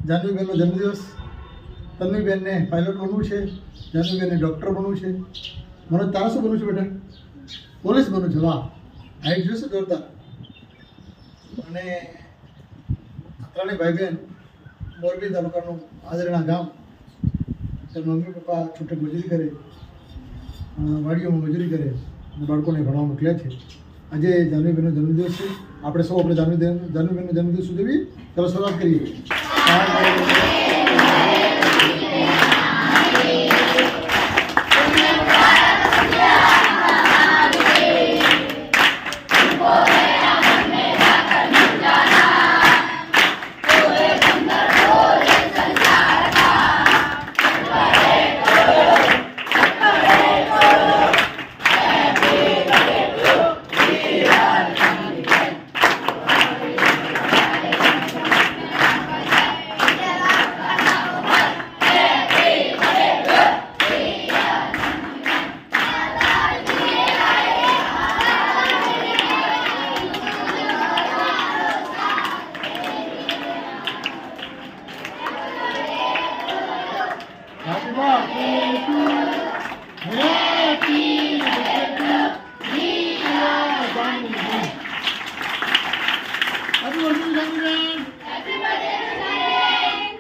જાનવીબેનનો જન્મદિવસ. તન્વીબેનને પાયલોટ બનવું છે, જાનવીબેનને ડૉક્ટર બનવું છે. મનોજ, તારા શું બનવું છે બેટા? પોલીસ બનવું છે. વાહ, હાઈટ જોશે જોરદાર. અને ત્રણેય ભાઈ બહેન મોરબી તાલુકાનું આદરણા ગામ. તેના મમ્મી પપ્પા છૂટક મજૂરી કરે, વાડીઓમાં મજૂરી કરે અને બાળકોને ભણવા મોકલ્યા છે. આજે જાનવીબેનનો જન્મદિવસ છે. આપણે સૌ આપણે જાનવીબેનનો જન્મદિવસ ઉજવીએ. ચાલો શરૂઆત કરીએ.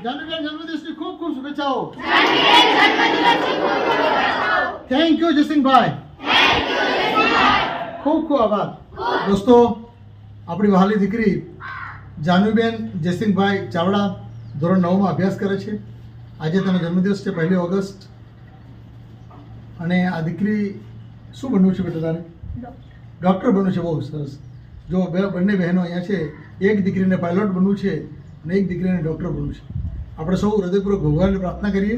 જાનવીબેન જન્મદિવસની ખૂબ ખૂબ શુભેચ્છાઓ. Thank you જયસિંહભાઈ. ખૂબ ખૂબ આભાર. દોસ્તો, આપણી વહાલી દીકરી જાનવીબેન જયસિંહભાઈ ચાવડા ધોરણ 9માં અભ્યાસ કરે છે. આજે તેનો જન્મદિવસ છે, 1 ઓગસ્ટ. અને આ દીકરી શું બનવું છે બેટા તારે? ડૉક્ટર બનવું છે. બહુ સરસ. જો બંને બહેનો અહીંયા છે. એક દીકરીને પાયલોટ બનવું છે અને એક દીકરીને ડૉક્ટર બનવું છે. આપણે સૌ હૃદયપૂર્વક ભગવાનને પ્રાર્થના કરીએ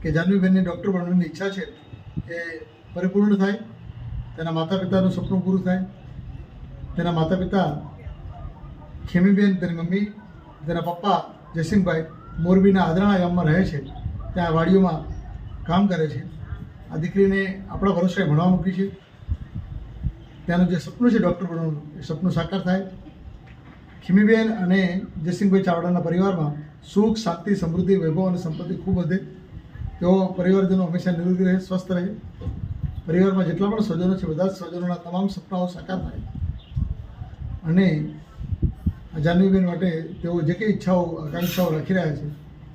કે જાનવીબેનને ડૉક્ટર બનવાની ઈચ્છા છે એ પરિપૂર્ણ થાય, તેના માતા પિતાનું સપનું પૂરું થાય. તેના માતા પિતા ખેમીબેન, તેની મમ્મી, તેના પપ્પા જયસિંહભાઈ મોરબીના આદરાણા ગામમાં રહે છે. ત્યાં વાડીઓમાં કામ કરે છે. આ દીકરીને આપણા ભરોસે ભણવા મૂકી છે. ત્યાંનું જે સપનું છે ડૉક્ટર બનવાનું, એ સપનું સાકાર થાય. ખેમીબેન અને જયસિંહભાઈ ચાવડાના પરિવારમાં સુખ, શાંતિ, સમૃદ્ધિ, વૈભવ અને સંપત્તિ ખૂબ વધે. તેઓ પરિવારજનો હંમેશા નિરોગી રહે, સ્વસ્થ રહે. પરિવારમાં જેટલા પણ સ્વજનો છે બધા જ સ્વજનોના તમામ સપનાઓ સાકાર થાય. અને જાનવીબેન માટે તેઓ જે કંઈ ઈચ્છાઓ, આકાંક્ષાઓ રાખી રહ્યા છે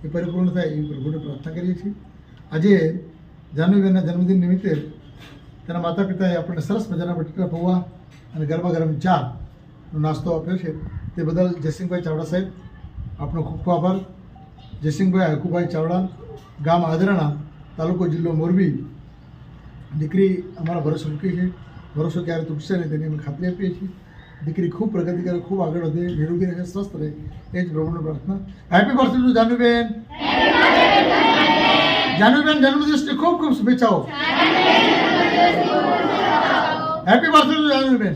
એ પરિપૂર્ણ થાય એવી પ્રભુને પ્રાર્થના કરીએ છીએ. આજે જાનવીબેનના જન્મદિન નિમિત્તે તેના માતા પિતાએ આપણને સરસ મજાના બટેટા પૌવા અને ગરમા ગરમ ચાનો નાસ્તો આપ્યો છે. તે બદલ જયસિંહભાઈ ચાવડા સાહેબ આપનો ખૂબ ખૂબ આભાર. જયસિંહભાઈ હકુભાઈ ચાવડા, ગામ આદરાણા, તાલુકો જિલ્લો મોરબી. દીકરી અમારા ભરોસો મૂકી છે. ભરોસો ક્યારે તૂટશે નહીં તેની અમે ખાતરી આપીએ છીએ. દીકરી ખૂબ પ્રગતિ કરે, ખૂબ આગળ વધે, નિરોગી રહે, સ્વસ્થ રહે, એ જ પ્રભુની પ્રાર્થના. Happy birthday to Janviben. Janviben જન્મદિવસની ખૂબ ખૂબ શુભેચ્છાઓ. Happy birthday to Janviben.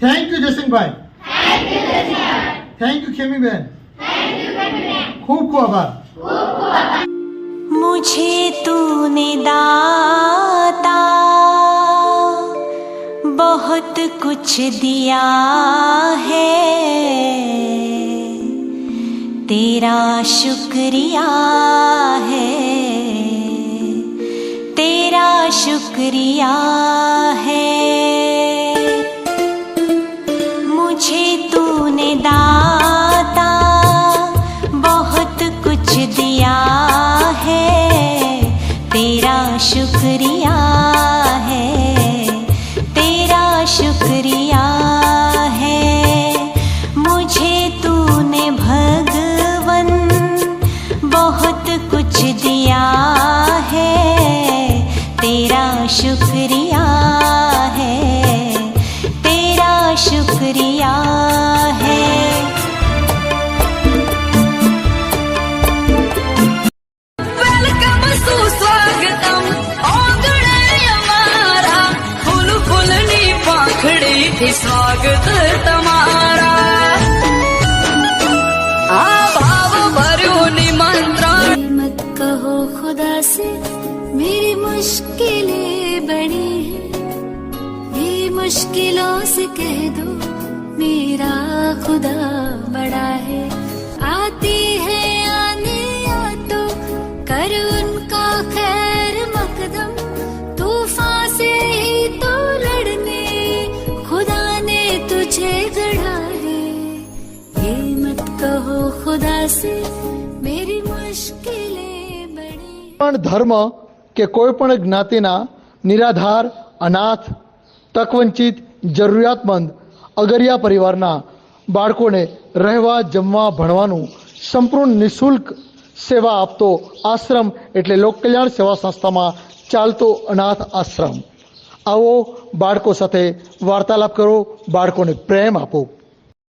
Thank you Jaysinhbhai. Thank you Khemiben. ખૂબ ખૂબ આભાર. मुझे तूने दाता बहुत कुछ दिया है, तेरा शुक्रिया है, तेरा शुक्रिया है. मुझे तूने दाता बहुत कुछ दिया है, तेरा शुक्रिया है, तेरा शुक्रिया है. मुझे तूने भगवन बहुत कुछ दिया है, तेरा शुक्रिया है, तेरा शुक्रिया है. वेलकम सुस्वागतम ओगणे અમારા ફૂલ ફૂલની પાંખડીથી સ્વાગત તમારા. આ ભાવ ભર્યું નિમંત્રણ. मत कहो खुदा से मेरी मुश्किलें बड़ी हैं, ये मुश्किलों से कह दो मेरा खुदा बड़ा है. कहो खुदा से मेरी मुश्किलें बड़ी પણ ધર્મ કે કોઈ પણ જ્ઞાતિના નિરાધાર, અનાથ, તકવંચિત, જરૂરિયાતમંદ, અગરિયા પરિવારના બાળકોને રહેવા, જમવા, ભણવાનું સંપૂર્ણ નિઃશુલ્ક સેવા આપતો આશ્રમ એટલે લોકકલ્યાણ સેવા સંસ્થામાં ચાલતો અનાથ આશ્રમ. આવો બાળકો સાથે વાર્તાલાપ કરો, બાળકોને પ્રેમ આપો.